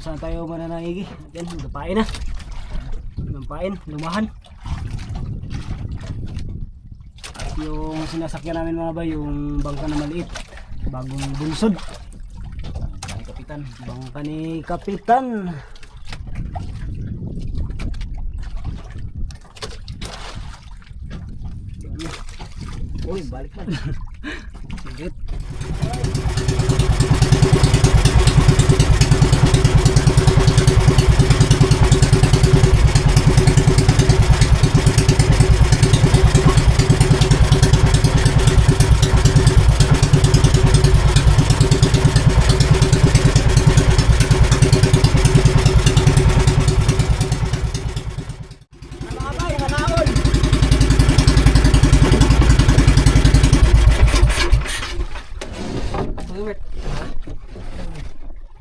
saan tayo mananangigi. Yan, nagpain na. Nagpain, lumahan. At yung sinasakyan namin mga bay, yung bangka na maliit. Bagong bunsod. Kapitan. Bangka ni Kapitan. Uy, balik na. Sigit.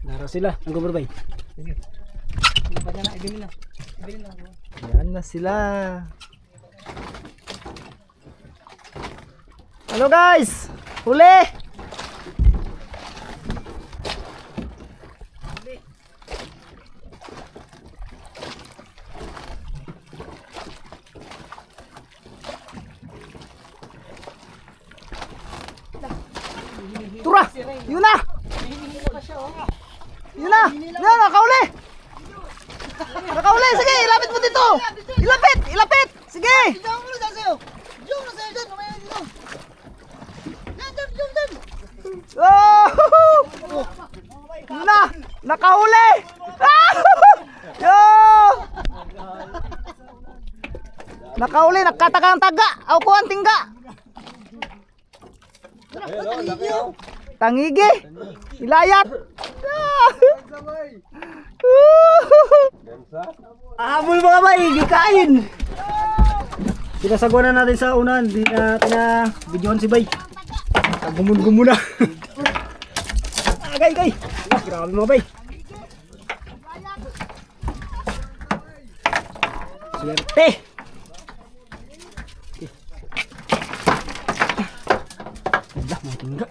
Naro sila, ang gubarbay. Yan na sila. Hello guys! Huli! Tura! Yun na! Yun na! Yun, nakauli! Nakauli! Sige, ilapit mo dito! Ilapit! Ilapit! Sige! Oh! Yun na! Nakauli! Ah! Yo! Nakauli! Nakatagang taga! Aw ko ang tingga! Tangigi! Ilayat! Ahabol mga bay, gikain! Sinasagwa na natin sa unan, di na videohan si bay. Gumun-gumun na. Agay, grabe mga bay. Swerte! Wala, mga tingga.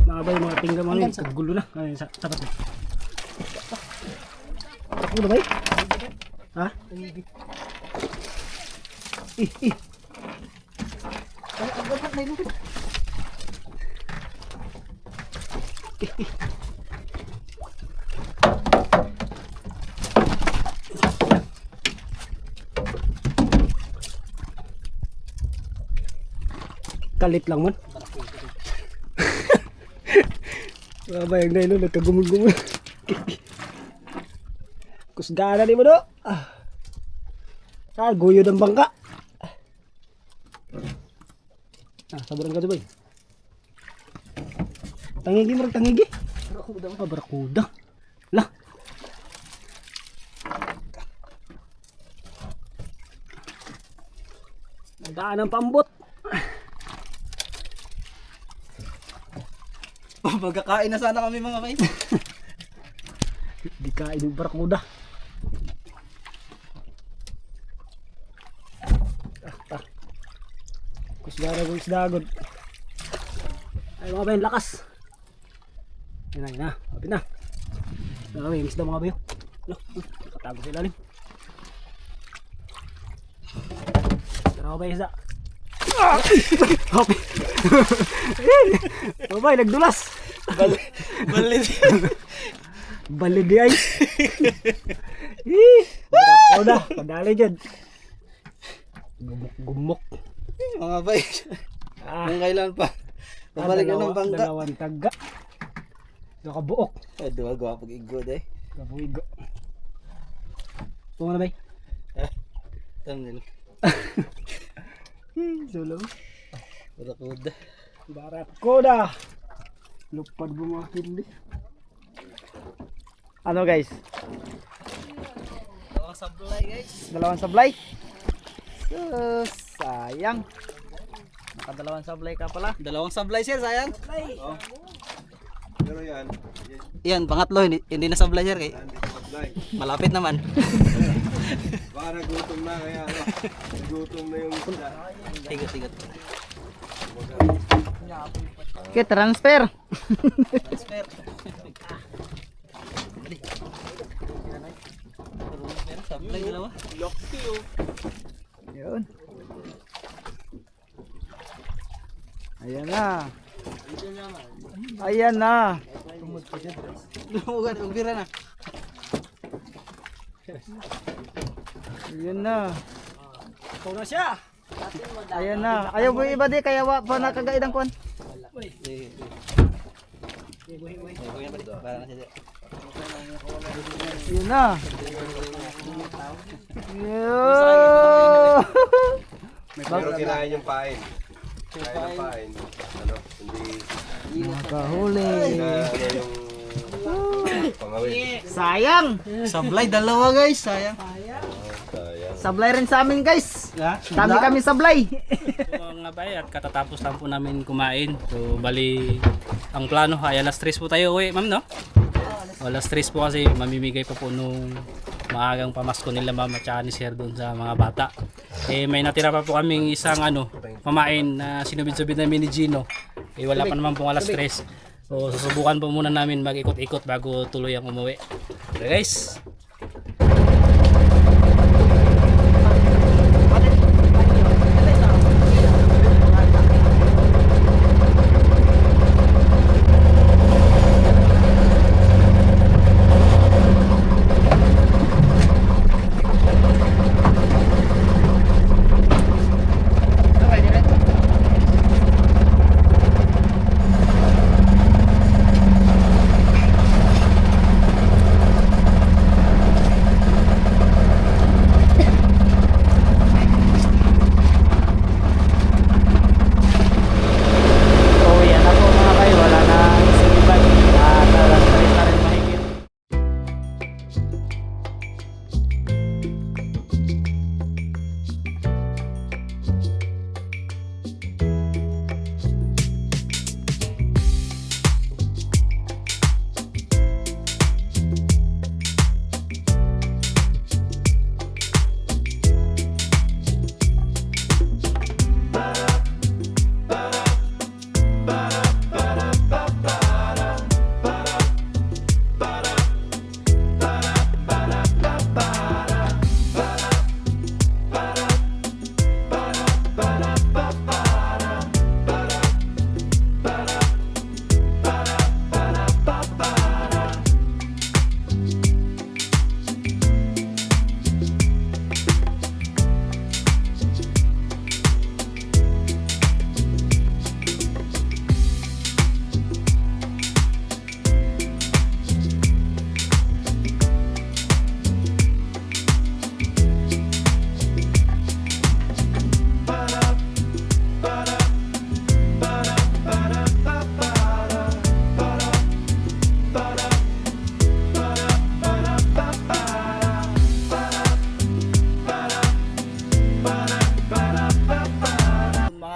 Mga bay, mga tingga mga bay, kagulo na. Ay, sapat na. Takbo na bay? Ha? Ih. Kalit lang man. Babay ang nailo, nagkagumul-gumul. Kusgana di mo do. Guyod ang bangka. Sabaran ka ba? Tangigi mo, tangigi. Barakuda. Lah. Daan ang pambot. Magkakain na sana kami mga bay. Di kain yung barakuda. Kusdagon. Ay mga bayan, lakas. Yan na, kapit na. Ay, yung isda mga bayo. Nakatago sa ilalim. Tara mga bayan, isda. Kapit. Mga bayan, nagdulas. Balid. Balid di ay. Barakuda, padali dyan. Gumok. Mga bay. Kung kailan pa. Babalik na ng bangka. Dalawang taga. Nakabuok. Dua gawa pag igod eh. Kabuigo. Tunga na bay. Thumbnail. Solo. Barakuda. Barakuda. Lupad mo mga kindi. Ano guys? Dalawang sablay guys. Dalawang sablay. Sayang. Nakadalawang sablay ka pala. Dalawang sablay sir, sayang. Oh. Pero yan, Yan, pangatlo, hindi na sablay sir. Kay sablay. malapit naman. Baka nagutom na kaya ano, nagutom na yung isda. Tigot. Okay, transfer. Transfer. Sablay dalawa. Yun. Ayan na. Ayan na. Lumugan, ubira na. Ayan na. Ikaw na siya. Ayan na. Ayaw mo iba di kaya wa pa nakagaid ang kuan. Ayan na. Yo. Pero kinain yung pain. Kinain ng pain. Ano, hindi Makahuli. ano yung pangawin. Sayang. Sablay dalawa guys, sayang. Sayang. Sablay rin sa amin guys. Kami sablay. Mga bay, at katatapos lang po namin kumain. So bali, ang plano ay alas 3 po tayo uwi, ma'am, no? Alas 3 po kasi mamimigay pa po nung maagang pamasko nila ma'am at saka ni sir doon sa mga bata. Eh may natira pa po kaming isang pamain na sinubid-subid namin ni Gino. Eh wala pa naman pong alas 3. So susubukan po muna namin mag-ikot-ikot bago tuloy ang umuwi. Okay guys.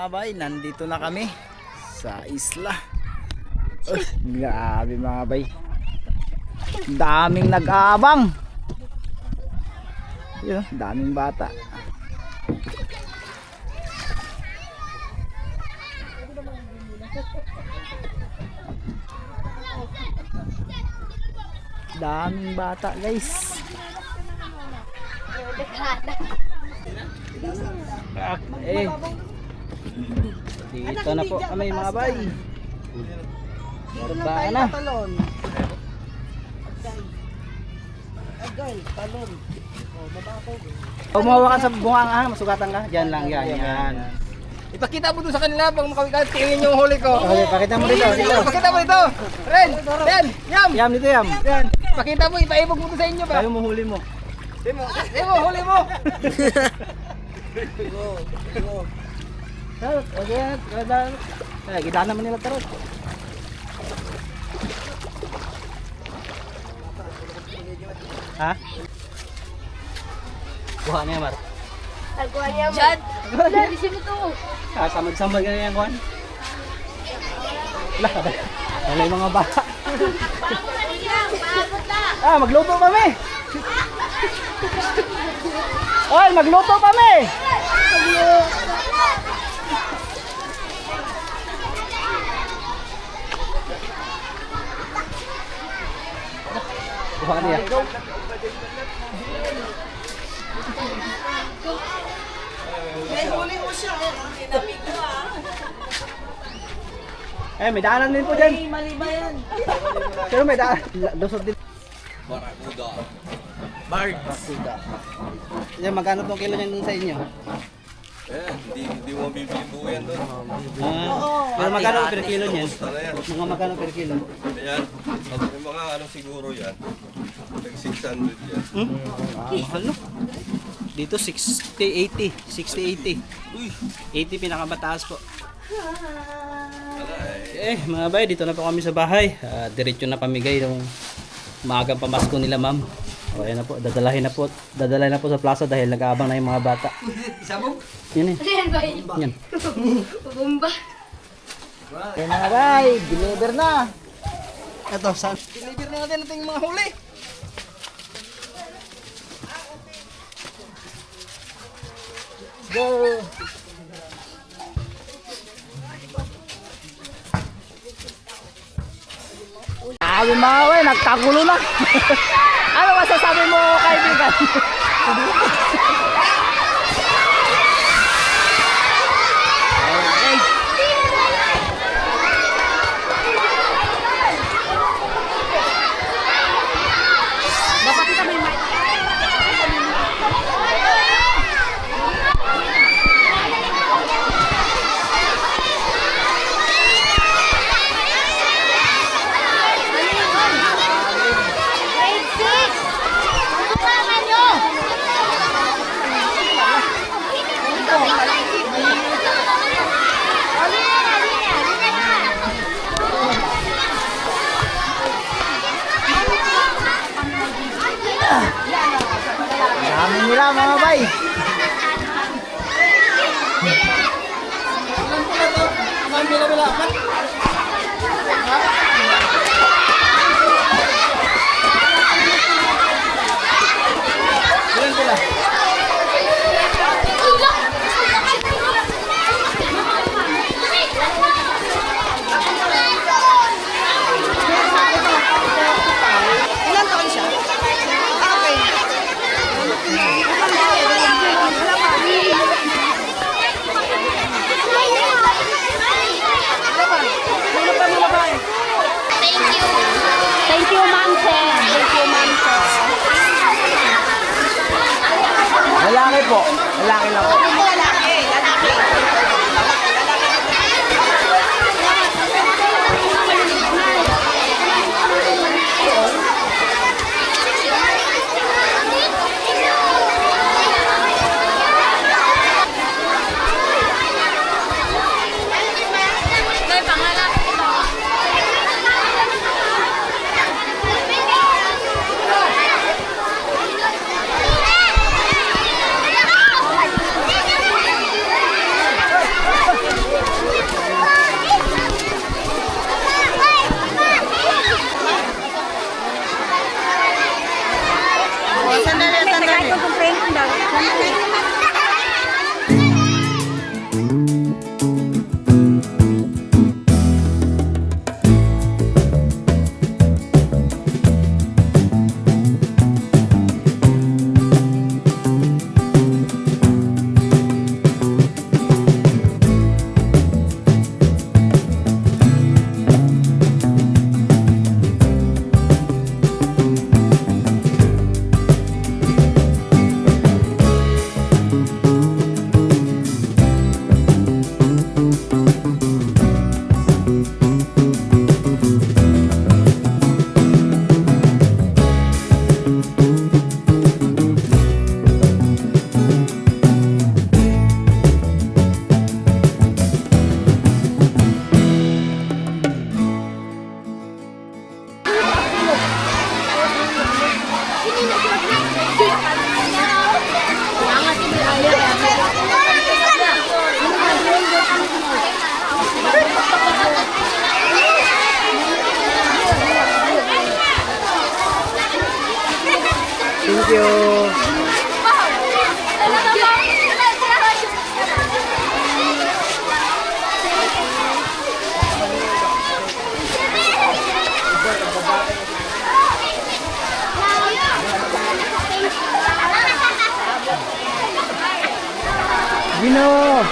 Bay, nandito na kami sa isla. Grabe mga bay. Daming nag-aabang. Yun, daming bata. Daming bata, guys. Dito na po kami mga bay. Barbaan na. Umawa ka sa bunga, masugatan ka. Diyan lang, yan. Ipakita mo doon sa kanila pag makawikalit, tingin yung huli ko. Okay, pakita mo dito. Pakita mo dito. Ren, Yam. Yam dito, Yam. Pakita mo, ipaibog mo doon sa inyo ba? Tayo mo huli mo. Demo, huli mo. Tarot, okay. Kita naman nila tarot. Ha? Kuha niya, Mar. Kuha niya, Jad. Jad, isin mo to. Samad-samad ka na yan, Kuhan. Wala yung mga bata. Magluto kami. Oy, magluto kami. Kuha niya. Eh, may daanan din po dyan. Mali ba yan? Pero may daanan. Lusot din. Barakuda. Yan, magkano tong kilo niyan dun sa inyo? Eh, hindi mo bibili po yan doon. Pero magkano per kilo niyan? Basta na yan. Mga magkano per kilo? Ayan. Yung mga ano siguro yan. Like 600 yan. Mahal no? Dito 60, 80. 60, 80. Uy, 80 pinakamataas po. Wala Eh, eh. mga bay, dito na po kami sa bahay. Diretso na pamigay ng maagang pamasko nila, ma'am. O, ayan na po, dadalahin na po sa plaza dahil nag-aabang na yung mga bata. Sabog. Yan eh. Ayan ba yun? Yan. Bumba. Ayan mga bay, deliver na. Ito, saan? Deliver na natin ating mga huli. Go! Sabi mga bay, nagkagulo na. Ano masasabi mo, kaibigan? Okay. Dapat kita may mic. Grade 6! Kasama nyo! Dami nila mga bay. Ilan sila? Ilan taon siya? Okay. Thank you, Ma'am Sen. Thank you, Ma'am Sen. Lalaki po. Lalaki lang po. May pangalan. Sandali, sandali. Thank you. Gino!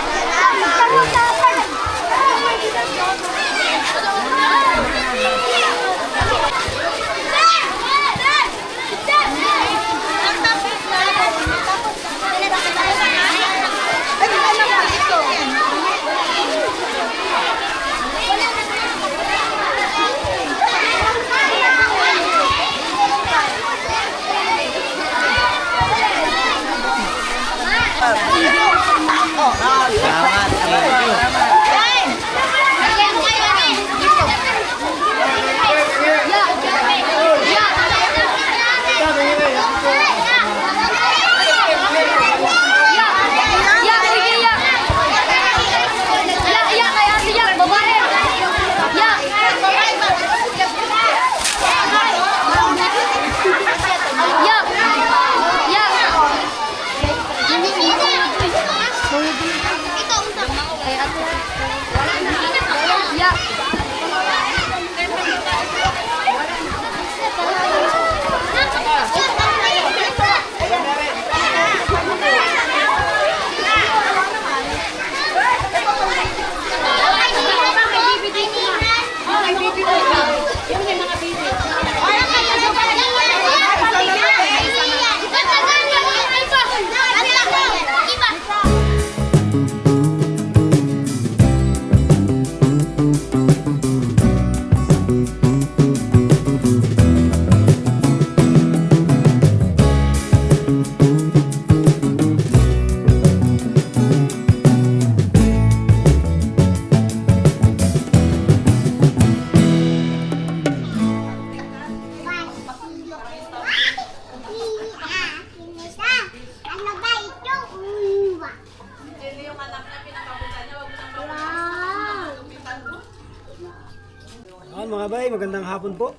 Ayan mga bay, magandang hapon po.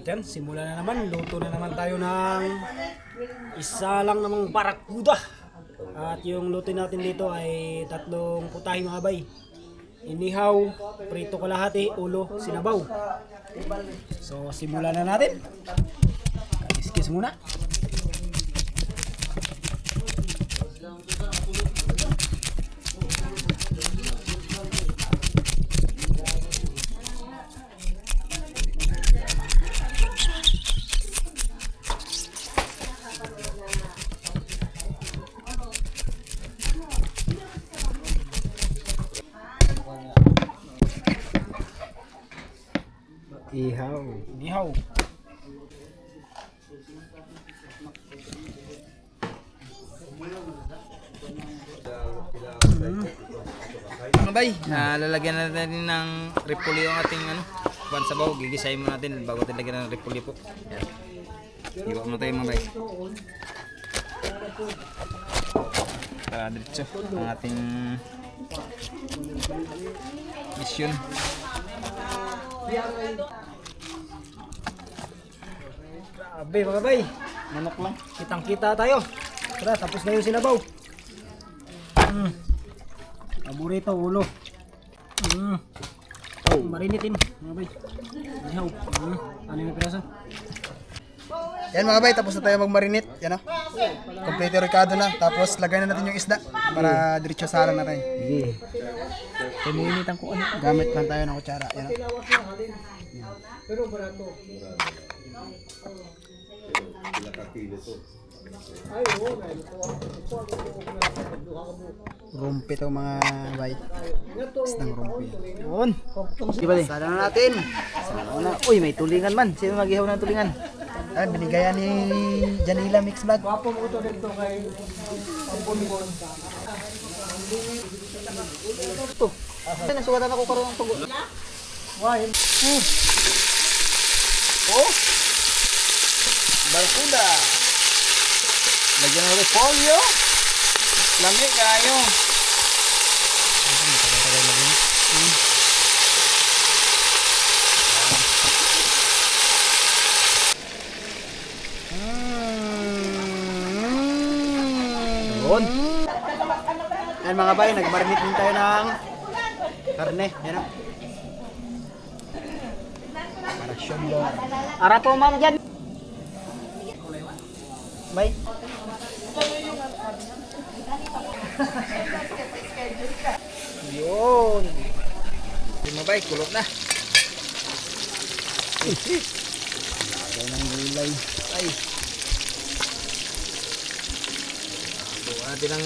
Yan, simula na naman. Luto na naman tayo ng isa lang namang barakuda. At yung luto natin dito ay 3 putahe mga bay. Inihaw, prito kalahati, ulo, sinabaw. So simulan na natin. Kiskis muna. Ihaw. Inihaw. Mga bay, lalagyan natin ng repolyo ang ating buwan sabaw. Gigisahin mo natin bago natin lagyan ng repolyo po. Yan. Iwa mo tayo mga bay. Para diretso ang ating mission. Grabe mga bay. Manok lang. Kitang kita tayo. Tara, tapos na yung sinabaw. Paborito, ulo. Marinitin mga bay. Inihaw. Ano yung piraso? Yan mga bay, tapos na tayo magmarinate. Yan o. Kompleto ricado na. Tapos lagay na natin yung isda para diretso salang natin. Sige. Puminitan ko ano. Gamit lang tayo ng kutsara. Yan o. Rumpi to mga bay. Isdang rumpi. Yun. Di ba Sana na natin. Sana. Uy, may tulingan man. Sino mag-ihaw ng tulingan? Binigayan ni Janila Mix Vlog. Ay, nasugatan ako karoon ng tugo. Barkuda. Lagyan ng repolyo. Lami kayo. Doon. Yan mga bay, nagmarinate din tayo ng karne. Yan o. Para syombo. Ara po ma'am dyan. Bay. Yun. Yung mga bay, kulot na. Ay ng gulay. Ay. Buka natin ng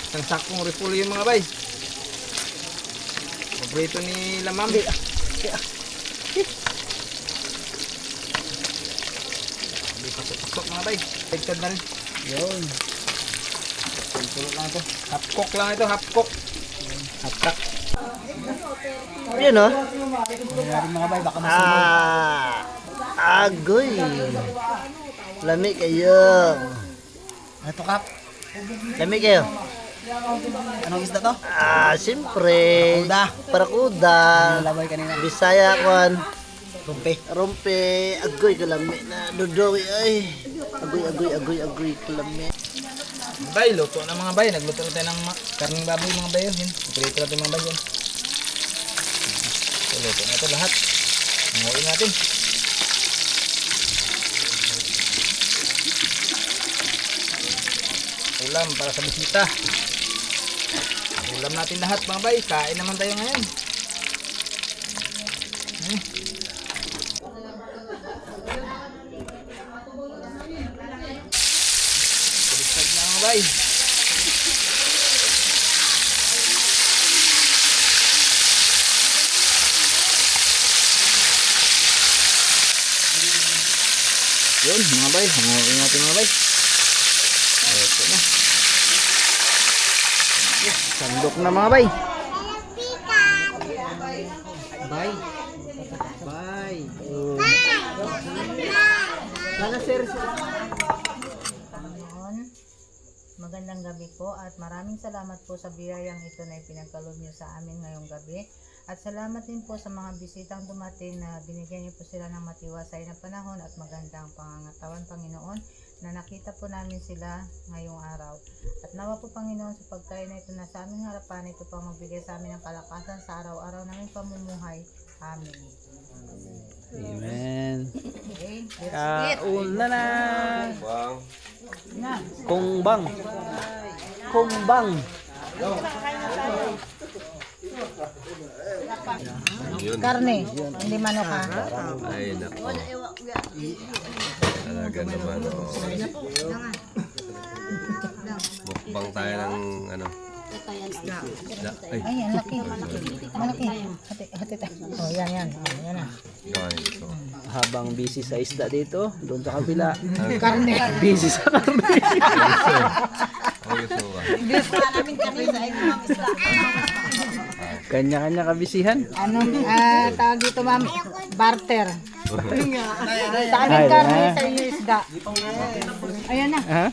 isang sakong repolyo mga bay. Paborito ni Lamam. Hindi pasok-pasok mga bay. Pagkad na rin. Yun. Kulot lang ito. Half cook lang ito, half cook. Half cook. Yun o. Mayroon mga bay, baka Agoy. Lami kayo. Ito kap. Lami kayo. Anong isda to? Siyempre. Parakuda. Labay kanina. Bisaya kwan. Rumpe. Rompe. Agoy kalami na. Dudoy ay. Agoy kalami. Bay, luto na mga bay. Nagluto na tayo ng karning baboy mga bay. Yun. Prito natin mga bay yun. So, luto na ito lahat. Hanguin natin. Ulam para sa bisita. Ulam natin lahat mga bay. Kain naman tayo ngayon. Baliktad na mga bay. Yun mga bay. Hanguin natin mga bay. Ito na. Sandok na mga bay. Bay. Bay. Magandang gabi po at maraming salamat po sa biyayang ito na ipinagkaloob niyo sa amin ngayong gabi. At salamat din po sa mga bisitang dumating na binigyan niyo po sila ng matiwasay na panahon at magandang pangangatawan, Panginoon, na nakita po namin sila ngayong araw. At nawa po, Panginoon, sa pagkain na ito na sa aming harapan, ito pang magbigay sa amin ng kalakasan sa araw-araw naming pamumuhay. Amen. Amen. Okay, let's eat. Kauna na. Wow. Kumbang. Kumbang. Karne, hindi manok ha. Ay, nako. Talaga naman, oh. Mukbang tayo ng ano. Ay, Ay, ang laki. Malaki. Hati tayo. Oh, yan. Oh, yan na. yun. So, Habang busy sa isda dito, doon sa kabila. Karne. Busy sa karne. oh, gusto ba? namin karne sa inyong isla. Kanya-kanya kabisihan. Anong tawag dito, ma'am? Barter. Sa amin karne, sa inyo isda. Ayan na. Ha?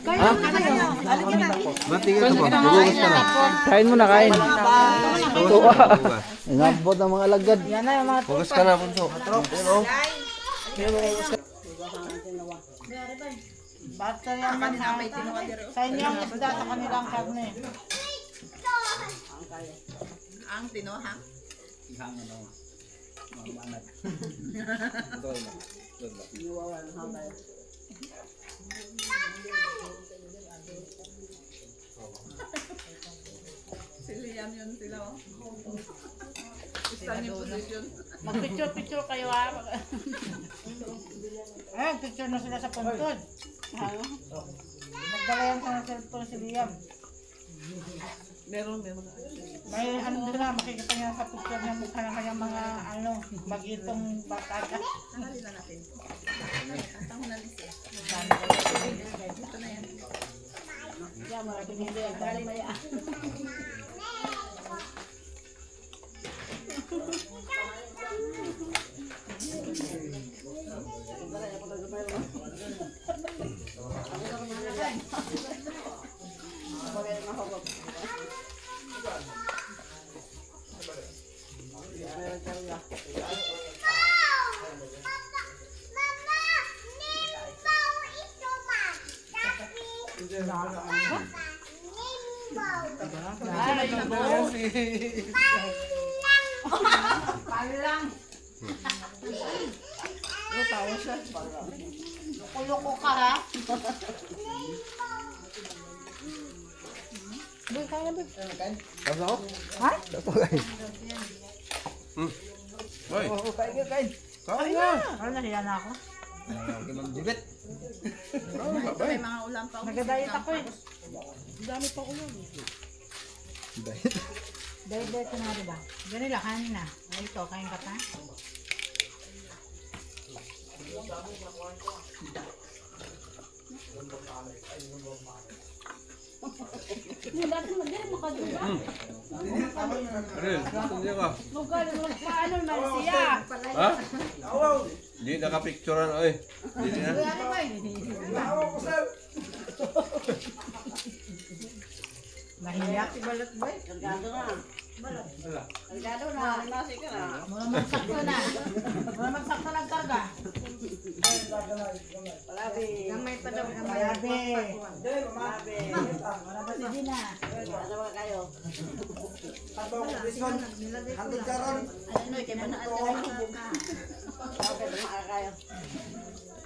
Ba't tingin ito po? Bubugas ka na. Kain mo na, kain. Tuwa. Ingabot ng mga lagad. Yan na yung mga Bugas ka na, Punso. barter yan, ma'am. Sa inyo ang isda, sa kanilang karne. Ang tinoha. Mag-picture kayo ha. Ay, picture na sila sa puntod. Nagdala yan sa cellphone si Liam. Meron. May ano doon na, makikita niya sa picture niya mukha ng kanyang mga bagitong bataga. Tanggalin natin. Atang na lisi. Ito na yan. Yan, marami nila yan. Galing na yan. Loko ka ha? Hoy, Ano nahiya na ako? Okay, Ma'am Jibet. Nag-diet ako eh. Dami pa ulam. Diet ka na diba? Ganun lang, kanin na. Ay, ito, kain ka pa? Aril, gusto niyo ka? Ha? Hindi nakapicturean, oy. Hindi na. Nahiya. Mula magsakto na. Mula magsakto ng karga. Gamay pa daw. Malabi. Sige na.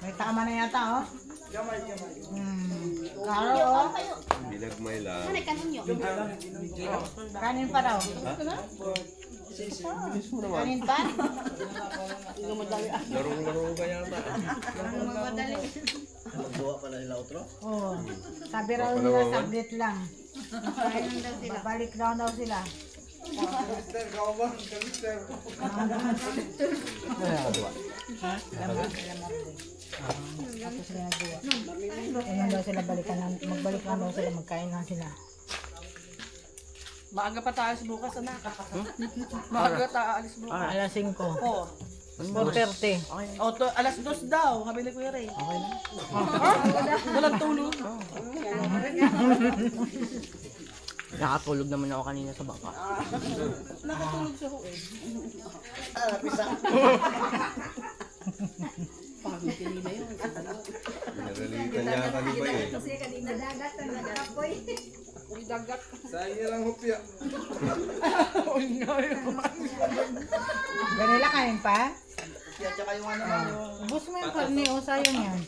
May tama na yata, oh. Karo, oh. Binagmay lang. Kanin pa daw. Kanin pa? Larong-laro ka yata. Oo. Sabi raw nila, saglit lang. Babalik daw sila. Tapos sila nagawa. Ayun daw sila balikan lang, magbalik lang daw sila, magkain lang sila. Maaga pa tayo bukas, anak. Maaga tayo alis bukas. Alas 5. Oo. 4:30. O, alas 2 daw, sabi ni Kuya Ray. Okay na. Walang tulog. Nakatulog naman ako kanina sa baka. Nakatulog siya ho eh. Pagod kanina yun. Naralitan yata ni Bay eh. Kasi kanina dagat ang nagkapoy. Dagat. Saya lang hopya. Ganila kain pa? Yan, tsaka yung ano. Ubus mo yung karne, o sayang yan.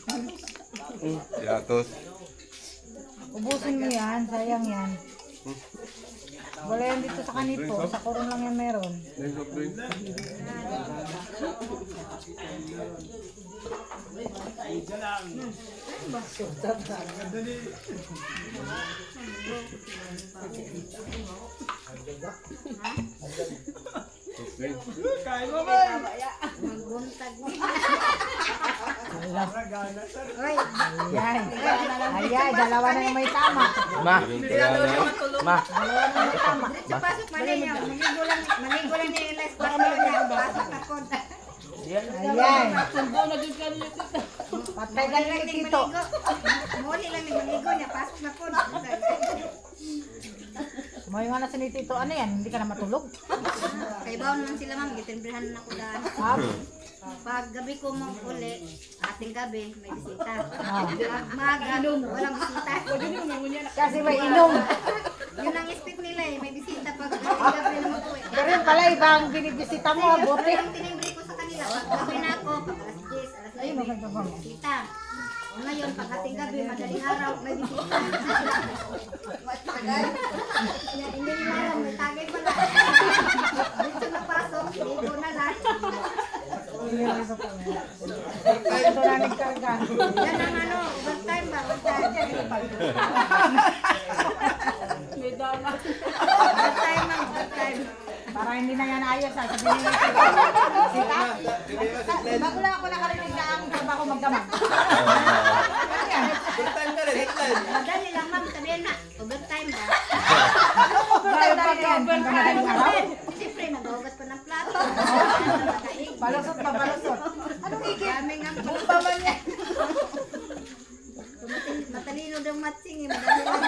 Yatos. Ubusin mo yan, sayang yan. Wala yan dito sa kanipo, sa kurong lang yan meron. Magbuntag mo. Ayay, ayay, dalawa na yung may tama. Ma, ma, Diretso pasok man niya. Maligo lang niya yung last pasok niya. Pasok ako. Ayay. Patay ka na tito. Muli lang yung maligo niya. Pasok na po. Kumayo nga na si tito, ano yan, hindi ka na matulog. Kaibaw naman sila ma'am. Gitimbrihan na ko daan. Pag gabi ko mong uli, ating gabi, may bisita. Pag maga, walang bisita. Kasi may inom. Yun ang expect nila eh, may bisita pag gabi naman po eh. Pero yun pala, ibang binibisita mo, Pero buti. yung tinimbre ko sa kanila, pag gabi na ako, pag alas 10, alas 9, may bisita. O ngayon, pag ating gabi, madaling araw, may bisita. Tagal. Hindi nila alam, may tagay pala. Dito na pasok, ligo na lang. Ito na nagkarga. Yan ang ano, overtime ba? Overtime. Overtime ang overtime. Para hindi na yan ayos, ha? Sabihin niya sita. Bago lang ako nakarinig na ang trabaho magdamag. Madali lang ma'am, sabihin na, overtime ba? Overtime na rin yan. Madaling araw. Siyempre, nag-ugat pa ng plato. Balusot pa, balusot. Anong higit? Dami nga po. Bumpa man yan. Matalino daw matching eh, madali lang.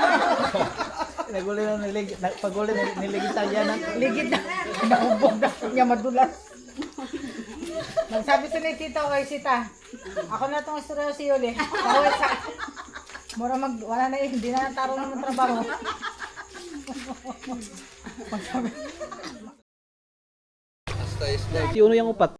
naguli na nilig, paguli na niligid sa yan. Ligid na. Naubog na niya madulas. Nagsabi sa ni Tito, oy sita. Ako na itong istorya si Yuli. Pauwi sa... Mura wala na eh, hindi na nataro naman trabaho. Si Uno yung upat.